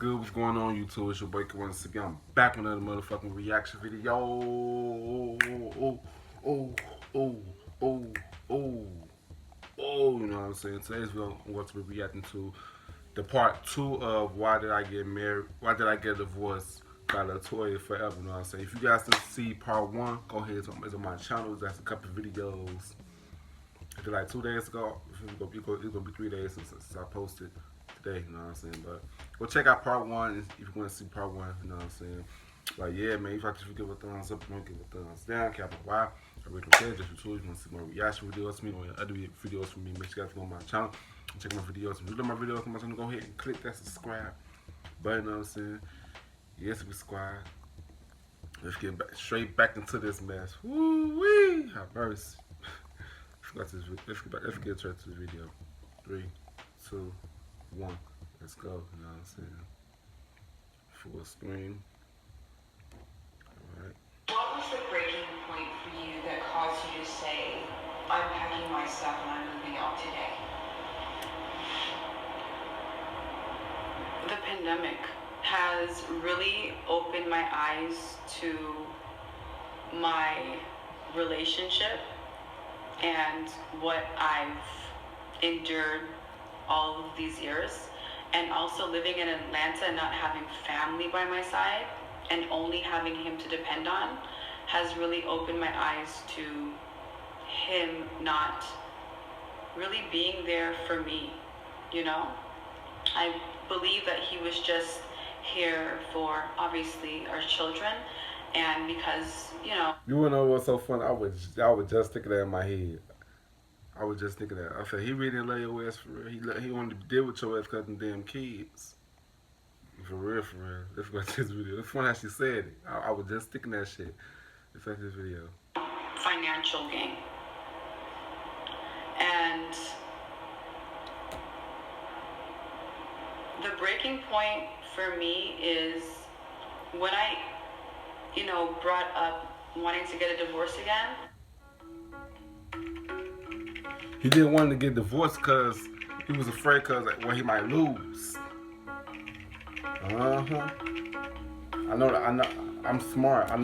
good? What's going on, YouTube? It's your boy Kawan Sippy. I'm back with another motherfucking reaction video. Oh, oh, oh, oh, oh, oh, oh. You know what I'm saying? Today's video, I'm going to be reacting to the part 2 of Why Did I Get Married? Why Did I Get Divorced? By Latoya Forever. You know what I'm saying? If you guys didn't see part 1, go ahead. It's on my channel. That's a couple of videos. I did like 2 days ago. It's gonna be 3 days since I posted today, you know what I'm saying? But go check out part 1 if you want to see part 1, you know what I'm saying? Like, yeah, man, if you give a thumbs up, you want to give a thumbs down, cap why. I really don't care, just for tools. You want to see more reaction videos from me or other videos from me, make sure you guys go on my channel, check my videos. If you love my videos on my channel, go ahead and click that subscribe button, you know what I'm saying? Yes, subscribe. Let's get straight back into this mess. Woo-wee! Have mercy. Let's get straight to the video. 3, 2, 1. Let's go. You know what I'm saying? Full screen. Alright. What was the breaking point for you that caused you to say, I'm packing my stuff and I'm moving out today? The pandemic has really opened my eyes to my relationship and what I've endured all of these years, and also living in Atlanta and not having family by my side and only having him to depend on has really opened my eyes to him not really being there for me, you know? I believe that he was just here for, obviously, our children, and because, you know... You wanna know what's so funny? I was just thinking that in my head. I was just thinking that. I said, he really didn't love your ass for real. He wanted to deal with your ass because of them damn kids. For real, for real. Let's go to this video. It's funny how she said it. I was just thinking that shit. Let's watch this video. Financial gain. And the breaking point for me is when I, brought up wanting to get a divorce again. He didn't want to get divorced because he was afraid he might lose. I know. I'm smart. I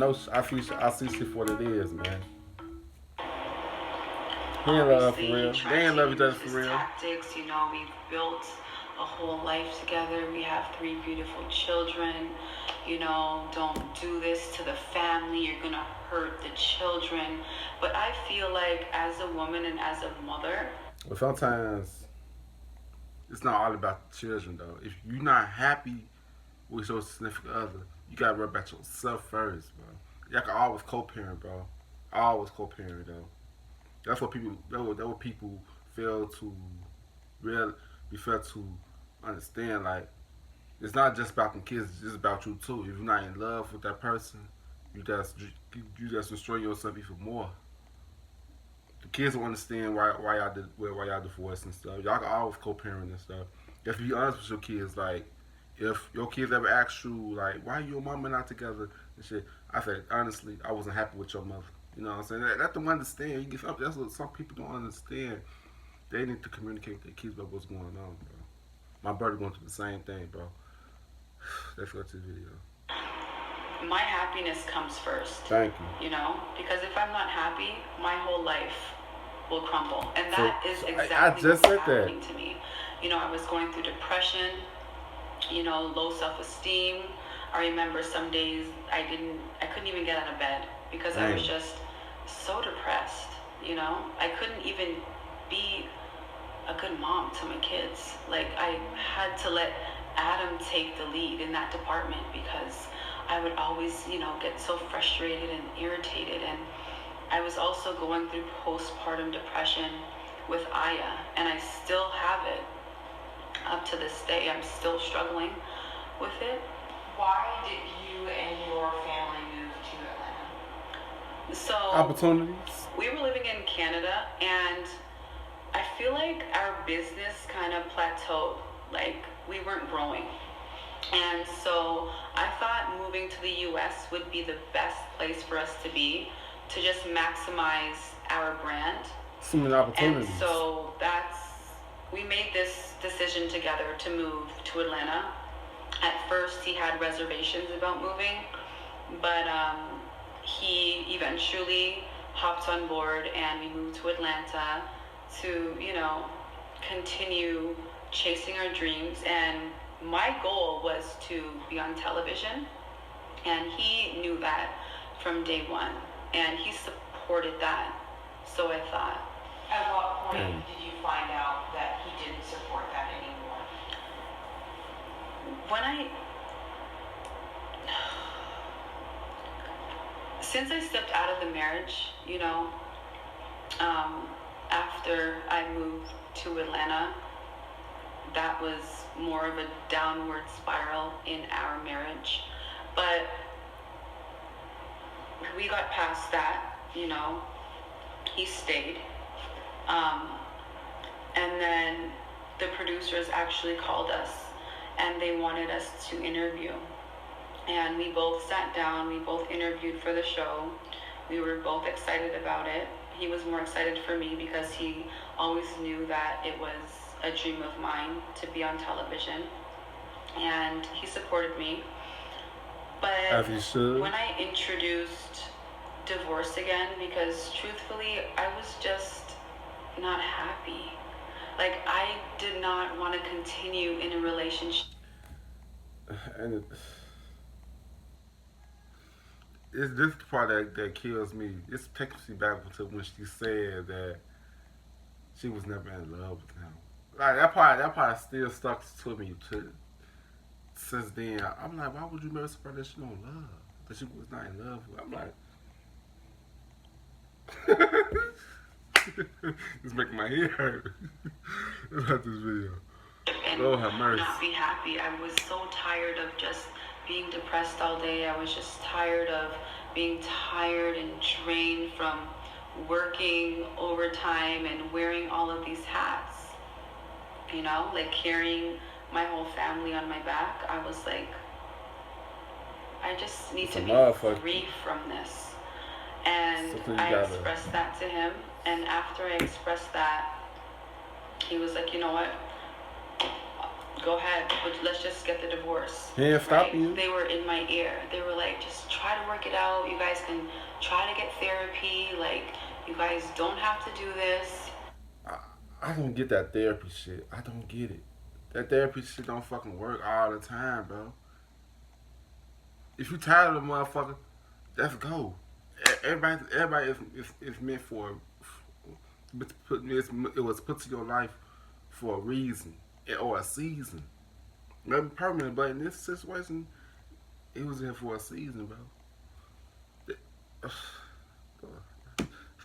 see shit for what it is, man. He ain't love for real. They ain't love each other for real. Tactics, we've built a whole life together. We have 3 beautiful children. Don't do this to the family. You're gonna hurt the children. But I feel like as a woman and as a mother, well, sometimes it's not all about the children, though. If you're not happy with your significant other, you gotta worry about yourself first, bro. Y'all can always co-parent, bro. Always co-parent, though. That's what people. That's what people fail to understand. Like, it's not just about the kids. It's just about you too. If you're not in love with that person, you just destroy yourself even more. The kids don't understand why y'all divorced and stuff. Y'all can always co-parent and stuff. You have to be honest with your kids. Like, if your kids ever ask you, like, why you and mama not together and shit, I say, honestly, I wasn't happy with your mother. You know what I'm saying? Let them understand. That's what some people don't understand. They need to communicate with their kids about what's going on, bro. My brother going through the same thing, bro. Let's go to the video. My happiness comes first. Thank you. Because if I'm not happy, my whole life will crumble. And that is exactly what's happening to me. I was going through depression, low self-esteem. I remember some days I couldn't even get out of bed because I was just so depressed, I couldn't even be a good mom to my kids. Like, I had to let Adam take the lead in that department because I would always, get so frustrated and irritated. And I was also going through postpartum depression with Aya, and I still have it up to this day. I'm still struggling with it. Why did you and your family move to Atlanta? So, opportunities. We were living in Canada, and I feel like our business kind of plateaued. Like, we weren't growing. And so I thought moving to the U.S. would be the best place for us to be, to just maximize our brand. So many opportunities. And so we made this decision together to move to Atlanta. At first, he had reservations about moving, but he eventually hopped on board and we moved to Atlanta to, continue chasing our dreams. And my goal was to be on television, and he knew that from day one, and he supported that. So I thought. At what point did you find out that he didn't support that anymore? Since I stepped out of the marriage, after I moved to Atlanta, that was more of a downward spiral in our marriage. But we got past that, he stayed. And then the producers actually called us and they wanted us to interview. And we both sat down, we both interviewed for the show. We were both excited about it. He was more excited for me because he always knew that it was a dream of mine to be on television. And he supported me. But as you should. When I introduced divorce again, because truthfully, I was just not happy. Like, I did not want to continue in a relationship. And it's this part that kills me. It takes me back to when she said that she was never in love with him. Like that part still stuck to me since then. I'm like, why would you marry somebody that you don't love? That she was not in love with? I'm like, it's making my head hurt about this video. Lord have mercy. Not be happy. I was so tired of just being depressed all day. I was just tired of being tired and drained from working overtime and wearing all of these hats. Like carrying my whole family on my back. I was like, I just need to be free from this. And I expressed that to him. And after I expressed that, he was like, you know what? Go ahead, but let's just get the divorce. He ain't stopping you. They were in my ear. They were like, just try to work it out. You guys can try to get therapy. Like, you guys don't have to do this. I don't get that therapy shit. I don't get it. That therapy shit don't fucking work all the time, bro. If you tired of a motherfucker, let's go. Everybody is meant for. It was put to your life for a reason or a season. Nothing permanent, but in this situation, it was here for a season, bro. Let's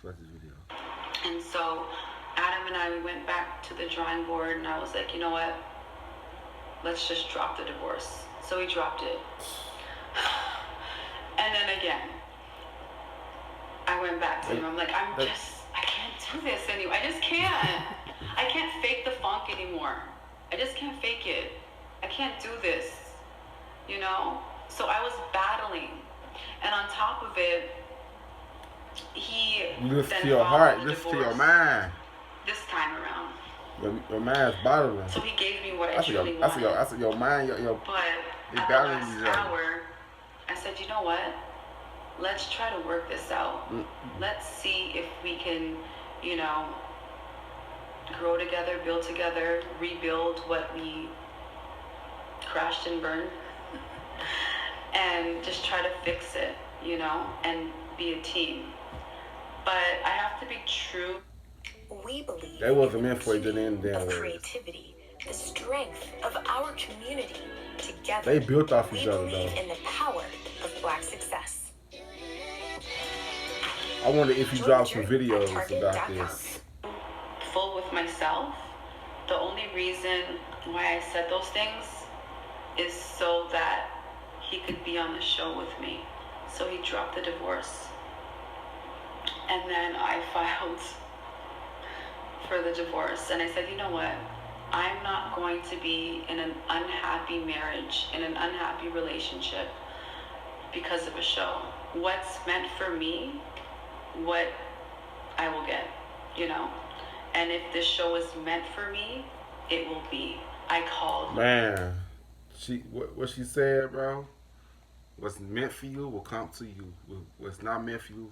watch this video. And so Adam and I, we went back to the drawing board, and I was like, you know what? Let's just drop the divorce. So we dropped it. And then again, I went back to him. I'm like, I can't do this anymore. I just can't. I can't fake the funk anymore. I just can't fake it. I can't do this, So I was battling. And on top of it, he listen to your heart, listen to your mind. This time around. Your mind's bottling. So he gave me what I truly wanted. I said your mind, your but at the last hour, I said, you know what? Let's try to work this out. Mm-hmm. Let's see if we can, grow together, build together, rebuild what we crashed and burned. And just try to fix it, and be a team. But I have to be true. We believe that wasn't meant for you to end of creativity, the strength of our community together. They built off each other, though. We believe in the power of Black success. I wonder if you drop some videos about this. Full with myself. The only reason why I said those things is so that he could be on the show with me. So he dropped the divorce. And then I filed for the divorce. And I said, you know what? I'm not going to be in an unhappy marriage, in an unhappy relationship because of a show. What's meant for me, what I will get, And if this show is meant for me, it will be. I called. Man, what she said, bro. What's meant for you will come to you. What's not meant for you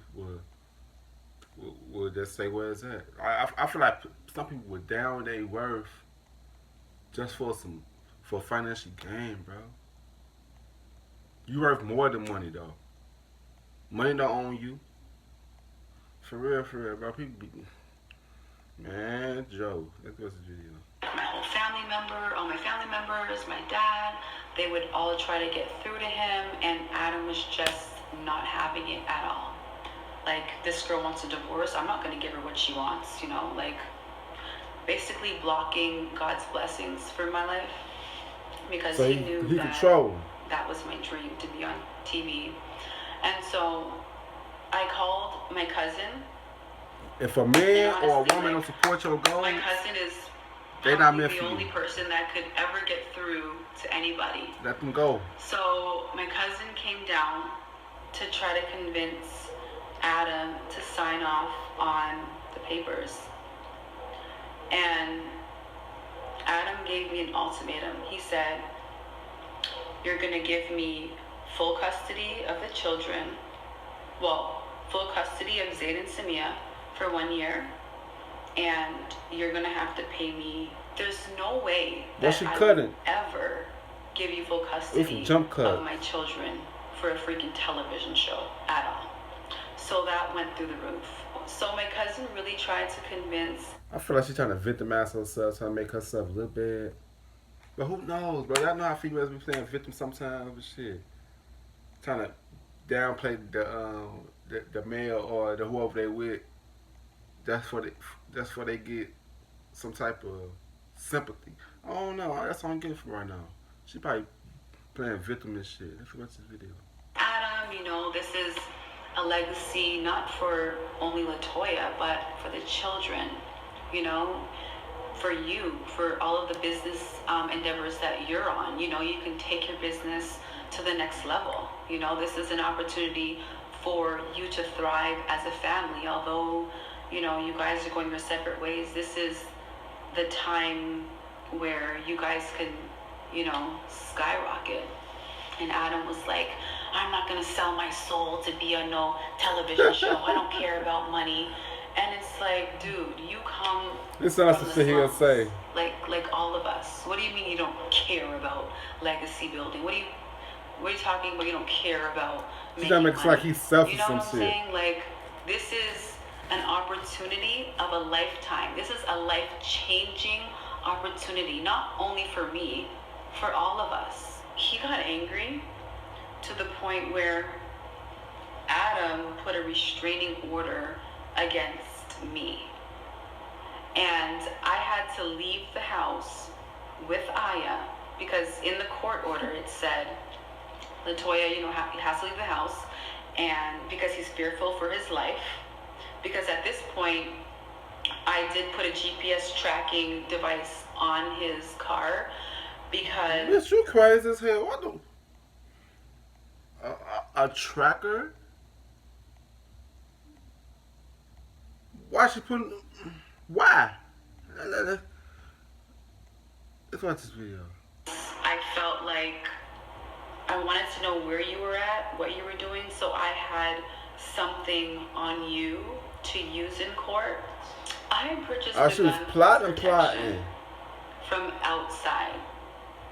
will just say where it's at. I feel like some people would down their worth just for financial gain, bro. You worth more than money though. Money don't own you. For real, bro. People be man, Joe. Let's go to the video. My whole family member, all my family members, my dad, they would all try to get through to him, and Adam was just not having it at all. Like, this girl wants a divorce, I'm not going to give her what she wants, you know, like, basically blocking God's blessings for my life, because So he knew he that control. that was my dream, to be on TV. And so I called my cousin. If a man And or a honestly, woman don't support your goals, My cousin is they not probably meant the for only you. person that could ever get through to anybody. Let them go. So my cousin came down to try to convince Adam to sign off on the papers. And Adam gave me an ultimatum. He said, you're going to give me full custody of the children. Well, full custody of Zayd and Samia for 1 year. And you're going to have to pay me. There's no way that she I couldn't. would ever give you full It's custody a jump cut. of my children for a freaking television show at all. So that went through the roof. So my cousin really tried to convince. I feel like she's trying to victimize herself, trying to make herself look bad. But who knows, bro? Y'all know how females be playing victim sometimes and shit. Trying to downplay the male or the whoever they with. That's what they get some type of sympathy. I don't know. That's all I'm getting from right now. She probably playing victim and shit. Let's watch this video. Adam, you know, this is a legacy not for only Latoya, but for the children, you know, for you, for all of the business endeavors that you're on. You know, you can take your business to the next level. You know, this is an opportunity for you to thrive as a family. Although, you know, you guys are going your separate ways, this is the time where you guys can, you know, skyrocket. And Adam was like, I'm not going to sell my soul to be on no television show. I don't care about money. And it's like, dude, you come This sounds from like the shit he'll slums, say. like all of us. What do you mean you don't care about legacy building? What are you talking about? You don't care about She's making trying to make it money? like he's selfish You know some what I'm shit. saying? Like, this is an opportunity of a lifetime. This is a life-changing opportunity, not only for me, for all of us. He got angry to the point where Adam put a restraining order against me. And I had to leave the house with Aya because in the court order it said, Latoya, you know, he has to leave the house, and because he's fearful for his life. Because at this point, I did put a GPS tracking device on his car because Bitch, you crazy as hell. What the? A tracker? Why she putting? Why? Let's watch this video. I felt like I wanted to know where you were at, what you were doing, so I had something on you to use in court. I purchased the She was gun plotting. protection from outside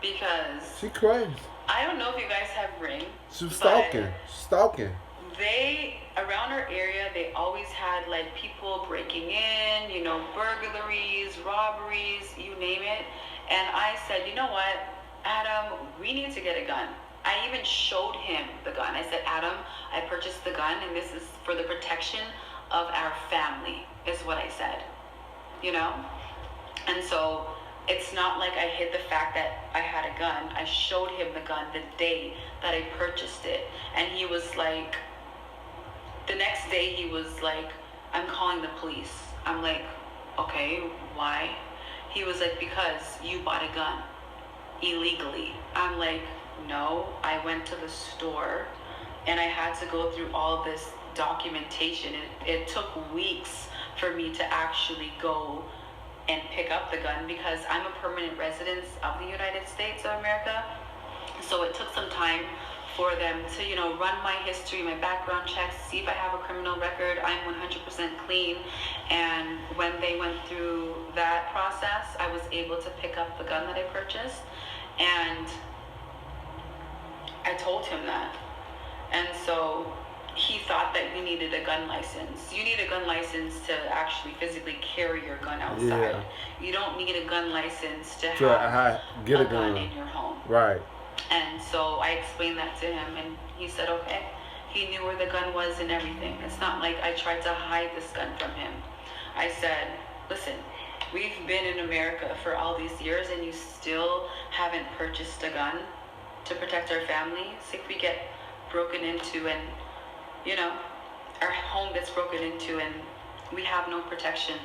because She crazy. I don't know if you guys have Ring. She was but stalking. They, around our area, they always had like people breaking in, you know, burglaries, robberies, you name it. And I said, you know what, Adam, we need to get a gun. I even showed him the gun. I said, Adam, I purchased the gun and this is for the protection of our family, is what I said, you know? And so it's not like I hid the fact that I had a gun. I showed him the gun the day that I purchased it. And he was like, the next day he was like, I'm calling the police. I'm like, okay, why? He was like, because you bought a gun illegally. I'm like, no, I went to the store and I had to go through all this documentation. It took weeks for me to actually go and pick up the gun because I'm a permanent resident of the United States of America. So it took some time for them to, you know, run my history, my background checks, see if I have a criminal record. I'm 100% clean. And when they went through that process, I was able to pick up the gun that I purchased. And I told him that. And so he thought that we needed a gun license. You need a gun license to actually physically carry your gun outside. Yeah. You don't need a gun license to get a gun in your home. Right. And so I explained that to him, and he said, okay. He knew where the gun was and everything. It's not like I tried to hide this gun from him. I said, listen, we've been in America for all these years, and you still haven't purchased a gun to protect our family. So if we get broken into and, you know, our home gets broken into and we have no protection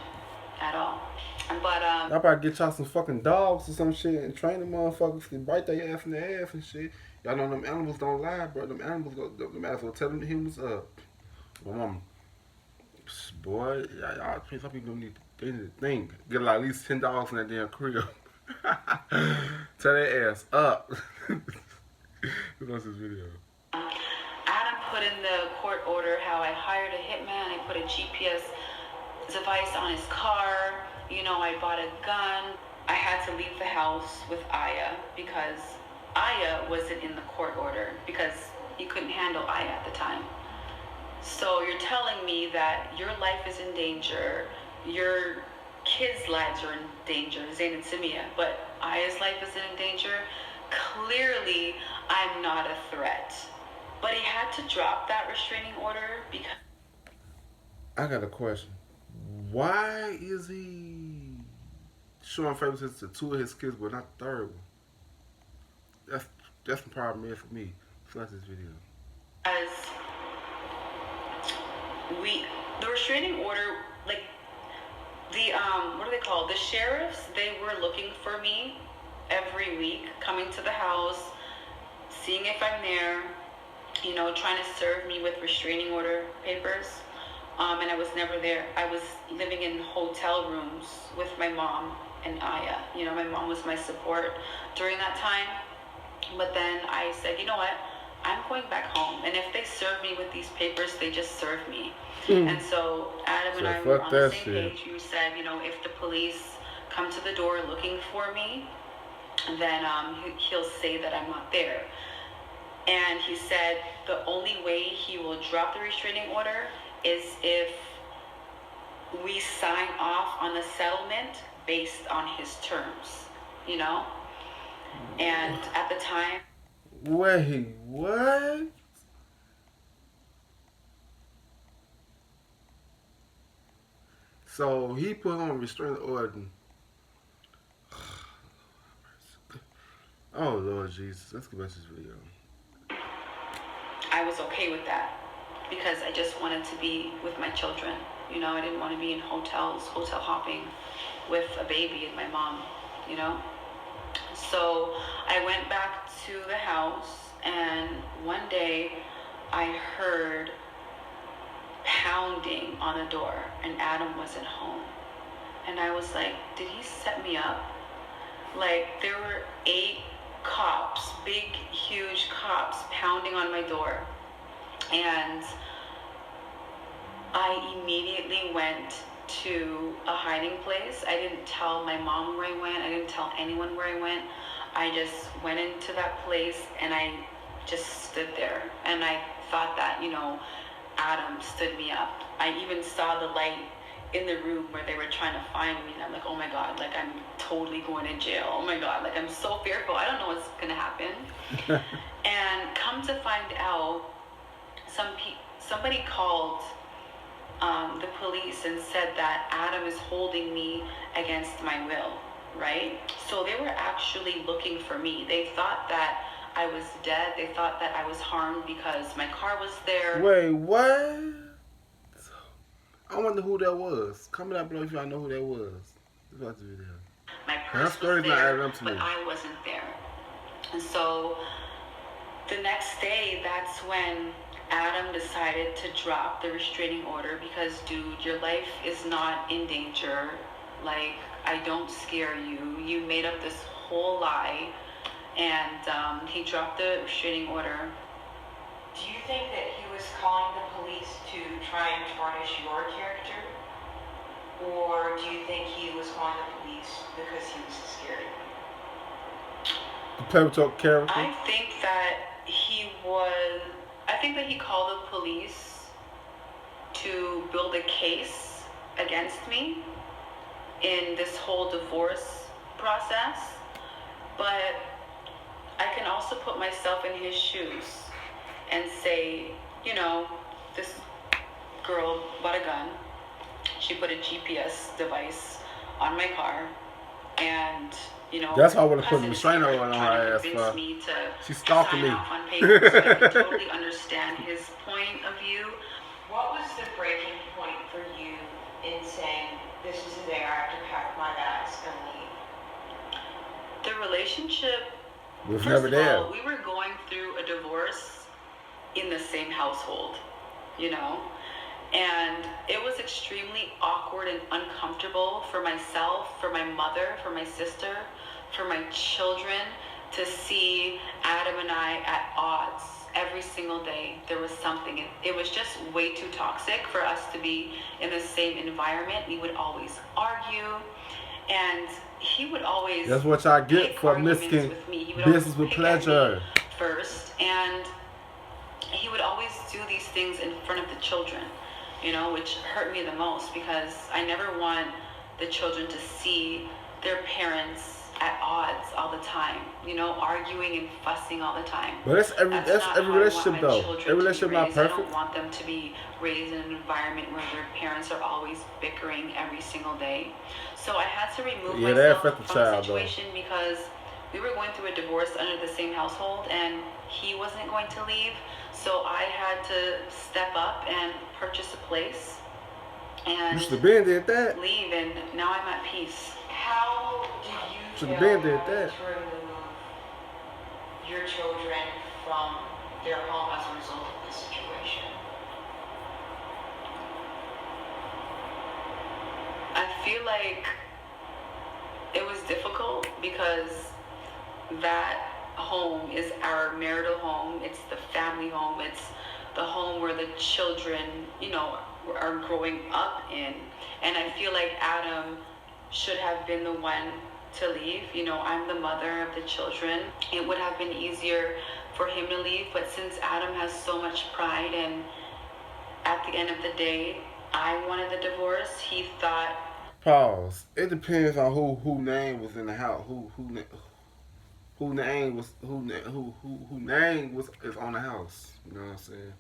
at all. But I probably get y'all some fucking dogs or some shit and train them motherfuckers to bite their ass in the ass and shit. Y'all know them animals don't lie, bro. Them animals will tell them the humans up. My mom, boy, y'all some people they need to think. Get like at least 10 dogs in that damn crib. Tell their ass up. What's this video? Adam put in the court order how I hired a hitman. I put a GPS device on his car. You know, I bought a gun. I had to leave the house with Aya because Aya wasn't in the court order because he couldn't handle Aya at the time. So you're telling me that your life is in danger, your kids' lives are in danger, Zayn and Samia, but Aya's life isn't in danger? Clearly, I'm not a threat. But he had to drop that restraining order because... I got a question. Why is he showing favoritism to two of his kids but not the third one? That's the problem here for me. Flash this video. As the restraining order, like the what are they called? The sheriffs, they were looking for me every week, coming to the house, seeing if I'm there, you know, trying to serve me with restraining order papers. And I was never there. I was living in hotel rooms with my mom and Aya. You know, my mom was my support during that time. But then I said, you know what? I'm going back home. And if they serve me with these papers, they just serve me. And so Adam and I were on the same page. You said, you know, if the police come to the door looking for me, then he'll say that I'm not there. And he said the only way he will drop the restraining order is if we sign off on the settlement based on his terms, you know? And at the time... Wait, what? So he put on a restraining order. Oh, Lord Jesus. Let's get back to this video. I was okay with that because I just wanted to be with my children. You know, I didn't want to be in hotels, hotel hopping with a baby and my mom, you know? So I went back to the house, and one day I heard pounding on the door, and Adam wasn't home. And I was like, did he set me up? Like, there were 8 cops, big, huge cops pounding on my door. And I immediately went to a hiding place. I didn't tell my mom where I went. I didn't tell anyone where I went. I just went into that place and I just stood there. And I thought that, you know, Adam stood me up. I even saw the light in the room where they were trying to find me. And I'm like, oh my God, like I'm totally going to jail. Oh my God, like I'm so fearful. I don't know what's going to happen. And come to find out, somebody called the police and said that Adam is holding me against my will, right? So they were actually looking for me. They thought that I was dead. They thought that I was harmed because my car was there. Wait, what? I wonder who that was. Comment down below if y'all know who that was. Let's watch the video. My purse was there, but I wasn't there. And so the next day, that's when Adam decided to drop the restraining order because, dude, your life is not in danger. Like, I don't scare you. You made up this whole lie. and he dropped the restraining order. Do you think that he was calling the police to try and tarnish your character? Or do you think he was calling the police because he was scared of you? The pivotal character. I think that he called the police to build a case against me in this whole divorce process. But I can also put myself in his shoes and say, this girl bought a gun. She put a GPS device on my car, and that's why I would have put a restraining order on her ass for. She's stalking me. Off on paper, so I can totally understand his point of view. What was the breaking point for you in saying, this is the day I have to pack my bags and leave? The relationship was first never of there. all, we were going through a divorce in the same household, and it was extremely awkward and uncomfortable for myself, for my mother, for my sister, for my children to see Adam and I at odds every single day. There was something. It was just way too toxic for us to be in the same environment. We would always argue, and he would always. That's what y'all get for mixing business with pleasure. First, and he would always do these things in front of the children, which hurt me the most, because I never want the children to see their parents at odds all the time, arguing and fussing all the time. But that's every relationship though. Every relationship not perfect. I don't want them to be raised in an environment where their parents are always bickering every single day. So I had to remove myself from the situation because we were going through a divorce under the same household, and he wasn't going to leave. So I had to step up and purchase a place and you should have been did that. Leave, and now I'm at peace. How did you should feel have been did that. to remove your children from their home as a result of this situation? I feel like it was difficult because that home is our marital home. It's the family home. It's the home where the children, are growing up in. And I feel like Adam should have been the one to leave. I'm the mother of the children. It would have been easier for him to leave, but since Adam has so much pride, and at the end of the day, I wanted the divorce, he thought. Pause. It depends on who name was in the house. Who name was is on the house. You know what I'm saying?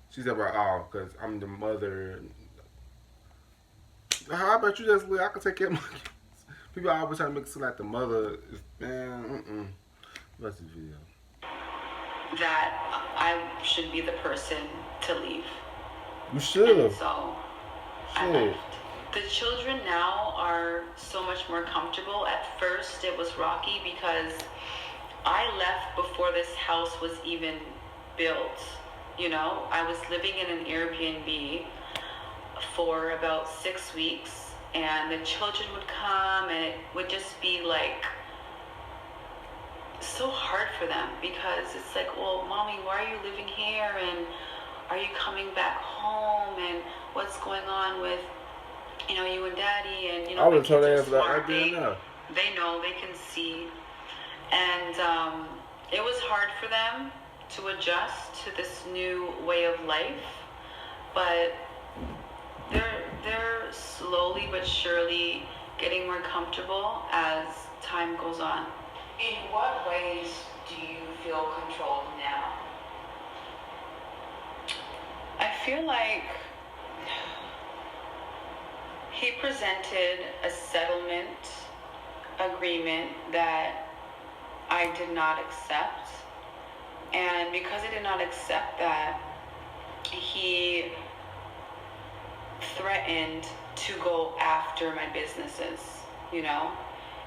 She said about because I'm the mother. How about you just leave? I can take care of my kids. People always try to make it seem like the mother is Watch this video. That I should be the person to leave. You should have. So I left. The children now are so much more comfortable. At first it was rocky because I left before this house was even built. I was living in an Airbnb for about 6 weeks, and the children would come, and it would just be like so hard for them, because it's like, well, mommy, why are you living here, and are you coming back home, and what's going on with you and daddy, and I would have told her that they know, they can see, and it was hard for them to adjust to this new way of life, but they're slowly but surely getting more comfortable as time goes on. In what ways do you feel controlled now? I feel like he presented a settlement agreement that I did not accept. And because I did not accept that, he threatened to go after my businesses.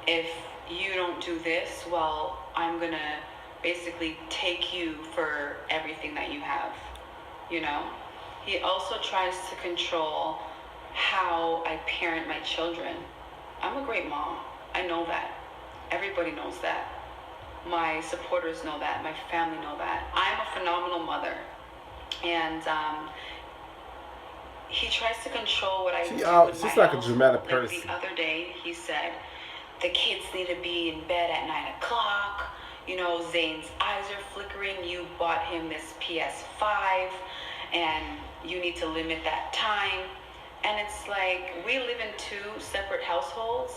If you don't do this, well, I'm gonna basically take you for everything that you have. He also tries to control how I parent my children. I'm a great mom. I know that. Everybody knows that. My supporters know that. My family know that. I'm a phenomenal mother. And he tries to control what I do in my She's like a household. dramatic Like person. the other day, he said, the kids need to be in bed at 9 o'clock. You know, Zane's eyes are flickering. You bought him this PS5, and you need to limit that time. And it's like, we live in two separate households.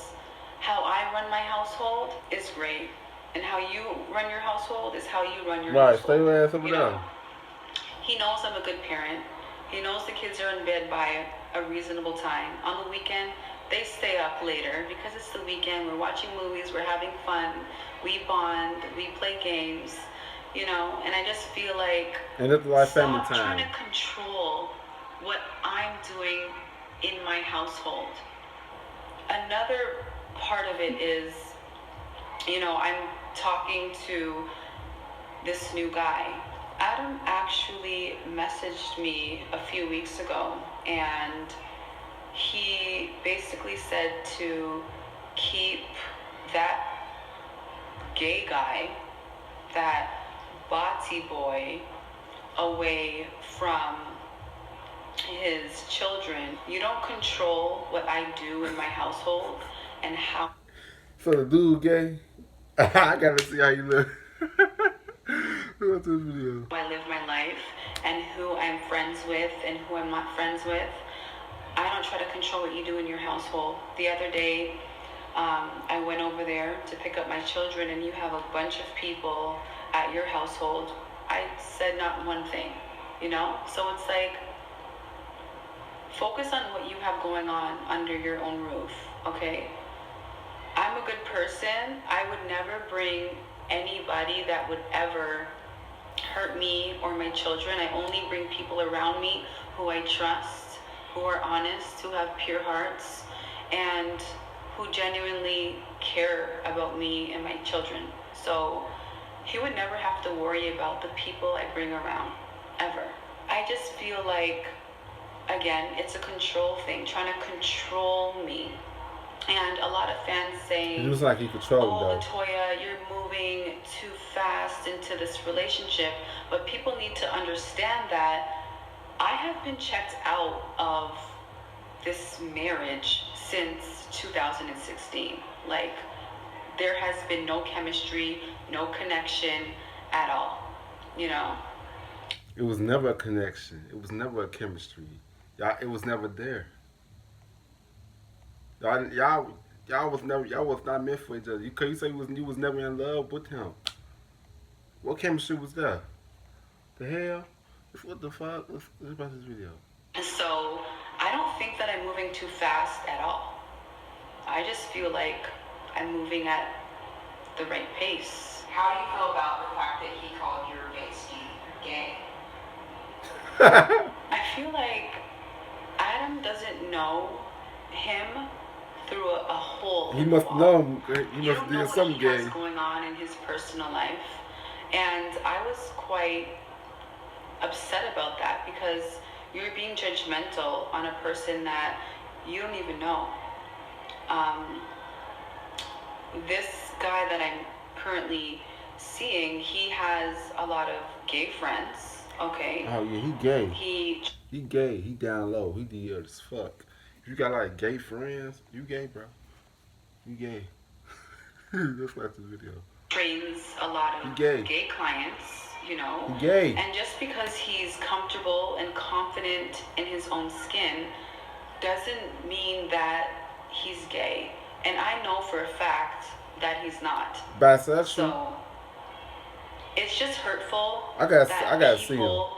How I run my household is great. And how you run your household is how you run your Right, household. stay your ass over You know? there. He knows I'm a good parent. He knows the kids are in bed by a reasonable time. On the weekend, they stay up later because it's the weekend. We're watching movies, we're having fun, we bond, we play games, you know. And I just feel like, And it's like family stop trying time. to control what I'm doing in my household. Another part of it is, you know, I'm talking to this new guy. Adam actually messaged me a few weeks ago, and he basically said to keep that gay guy, that Bati boy, away from his children. You don't control what I do in my household and how So the dude gay. I gotta see how you look. Look at this video. I live my life and who I'm friends with and who I'm not friends with. I don't try to control what you do in your household. The other day, I went over there to pick up my children, and you have a bunch of people at your household. I said not one thing, you know? So it's like, focus on what you have going on under your own roof, okay? I'm a good person. I would never bring anybody that would ever hurt me or my children. I only bring people around me who I trust, who are honest, who have pure hearts, and who genuinely care about me and my children. So he would never have to worry about the people I bring around, ever. I just feel like, again, it's a control thing, trying to control me. And a lot of fans saying, It looks like he controlled oh, though. Latoya, you're moving too fast into this relationship. But people need to understand that I have been checked out of this marriage since 2016. Like, there has been no chemistry, no connection at all, you know? It was never a connection. It was never a chemistry. It was never there. Y'all was not meant for each other. You say you was never in love with him. What chemistry was there? The hell? What the fuck? What's about this video? And so I don't think that I'm moving too fast at all. I just feel like I'm moving at the right pace. How do you feel about the fact that he called your bestie gay? I feel like Adam doesn't know him through a hole. He must know him. He You must don't know do what something he gay. has going on in his personal life. And I was quite upset about that because you're being judgmental on a person that you don't even know. This guy that I'm currently seeing, he has a lot of gay friends, okay? Oh yeah, he gay. He Gay. He down low. He weird as fuck. If you got like gay friends, you gay, bro. You gay. Just like this video. trains a lot of Gay. gay clients, you know? He gay. And just because he's comfortable and confident in his own skin doesn't mean that he's gay. And I know for a fact that he's not. Bisexual. So it's just hurtful I gotta that see him. people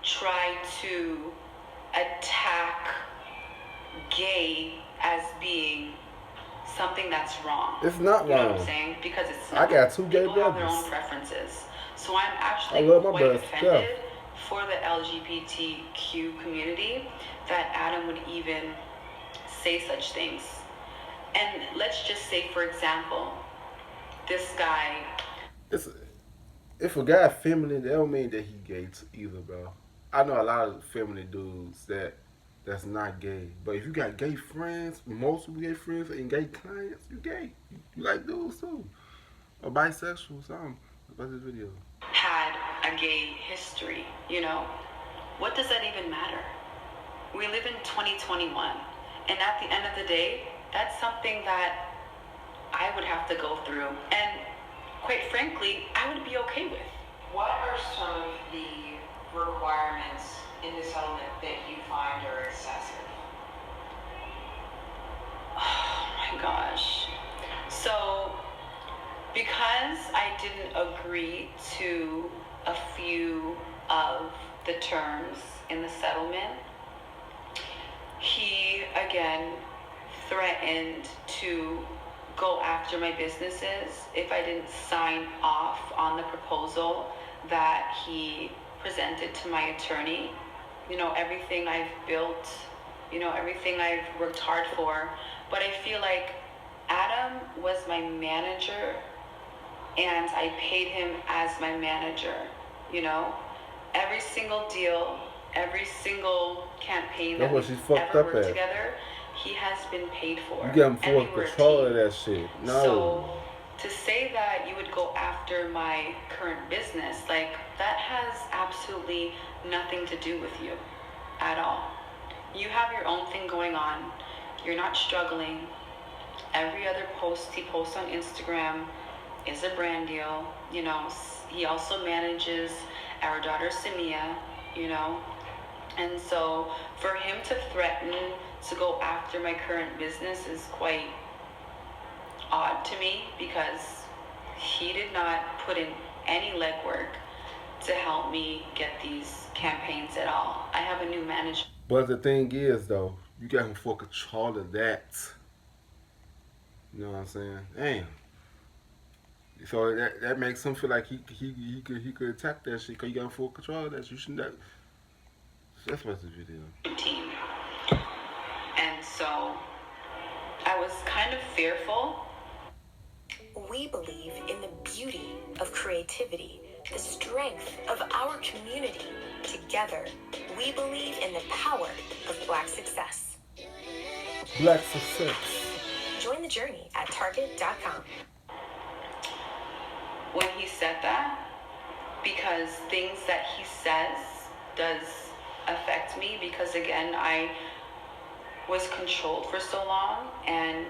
try to attack gay as being something that's wrong. It's not You know what wrong. I'm saying? Because it's I not. got two gay People have their brothers. own preferences. So I'm actually I love my quite brothers, offended for the LGBTQ community that Adam would even say such things. And let's just say, for example, this guy. If a guy feminine, that don't mean that he gay either, bro. I know a lot of feminine dudes that's not gay. But if you got gay friends, multiple gay friends and gay clients, you gay. You like dudes too. or bisexual, something about this video. Had a gay history, you know? What does that even matter? We live in 2021, and at the end of the day, that's something that I would have to go through, and quite frankly, I would be okay with. What are some of the requirements in the settlement that you find are excessive? Oh my gosh. So, because I didn't agree to a few of the terms in the settlement, he again threatened to go after my businesses if I didn't sign off on the proposal that he presented to my attorney. You know, everything I've built, you know, everything I've worked hard for. But I feel like Adam was my manager and I paid him as my manager, you know? Every single deal, every single campaign that That's what we've she's fucked ever up worked at. together, he has been paid for. You get him And we full were a control team. of that shit. No. So to say that you would go after my current business, like that has absolutely nothing to do with you at all. You have your own thing going on. You're not struggling. Every other post he posts on Instagram is a brand deal. You know, he also manages our daughter Samia, you know. And so for him to threaten to go after my current business is quite odd to me because he did not put in any legwork to help me get these campaigns at all. I have a new manager. But the thing is, though, you got him full control of that. You know what I'm saying? Damn. So that makes him feel like he could attack that shit because you got him full control of that. You shouldn't. That's what's the video. Team. And so I was kind of fearful. We believe in the beauty of creativity, the strength of our community. Together, we believe in the power of Black success. Black success. Join the journey at Target.com. When he said that, because things that he says does affect me, because again, I was controlled for so long, and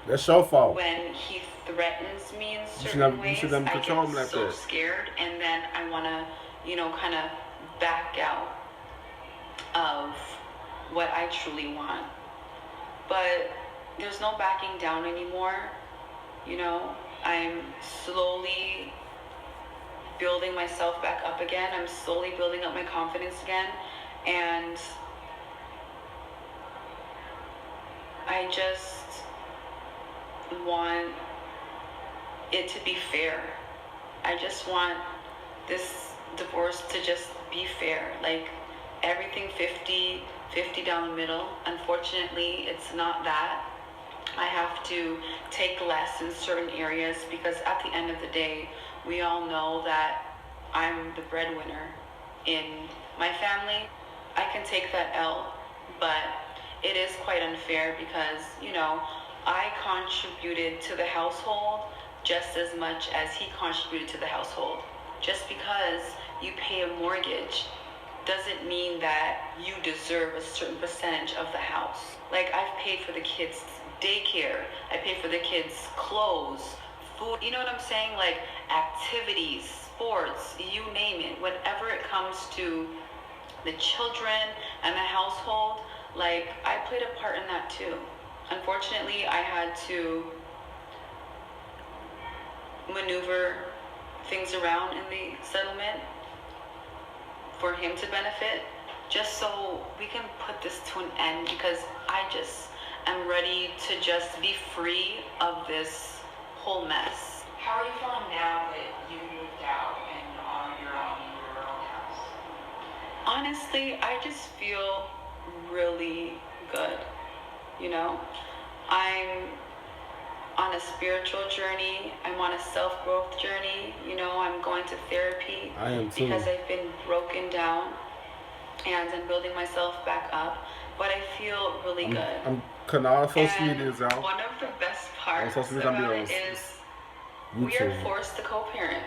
that's your fault. when he threatens me in certain ways, I get like so that. scared, and then I want to, you know, kind of back out of what I truly want. But there's no backing down anymore, you know. I'm slowly building myself back up again. I'm slowly building up my confidence again, and I just want it to be fair. I just want this divorce to just be fair, like everything 50-50 down the middle. Unfortunately, it's not that. I have to take less in certain areas because at the end of the day, we all know that I'm the breadwinner in my family. I can take that L, but it is quite unfair because, you know, I contributed to the household just as much as he contributed to the household. Just because you pay a mortgage doesn't mean that you deserve a certain percentage of the house. Like, I've paid for the kids' daycare, I paid for the kids' clothes, food, you know what I'm saying? Like, activities, sports, you name it. Whenever it comes to the children and the household, like, I played a part in that too. Unfortunately, I had to maneuver things around in the settlement for him to benefit, just so we can put this to an end, because I just am ready to just be free of this whole mess. How are you feeling now that you moved out and on your own in your own house? Honestly, I just feel really good. You know, I'm on a spiritual journey. I'm on a self-growth journey. You know, I'm going to therapy. I am too. Because I've been broken down and I'm building myself back up. But I feel really good. I'm cutting all social And medias out. one of the best parts social media, about I'm it be is We are forced to co-parent.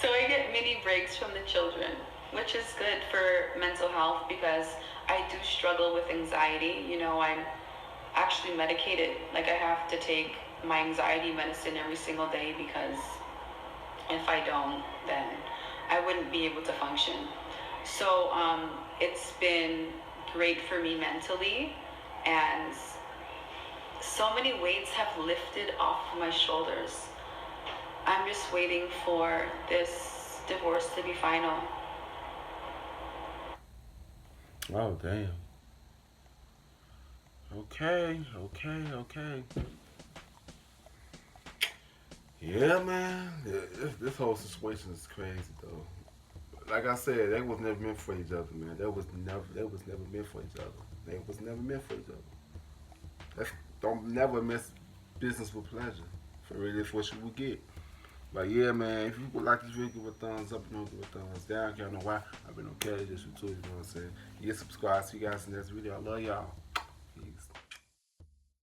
So I get mini breaks from the children, which is good for mental health because I do struggle with anxiety. You know, I'm actually medicated. Like I have to take my anxiety medicine every single day because if I don't, then I wouldn't be able to function. So it's been great for me mentally, and so many weights have lifted off my shoulders. I'm just waiting for this divorce to be final. Oh damn. Okay, okay. Yeah, man. This whole situation is crazy though. Like I said, they was never meant for each other, man. They was never meant for each other. They was never meant for each other. That's, don't never miss business with pleasure. For really, that's what you will get. But yeah, man, if you would like this video, give a thumbs up. You know, give a thumbs down. Y'all know why. I've been okay. This too. You know what I'm saying? Yeah, subscribe. See you guys in the next video. I love y'all.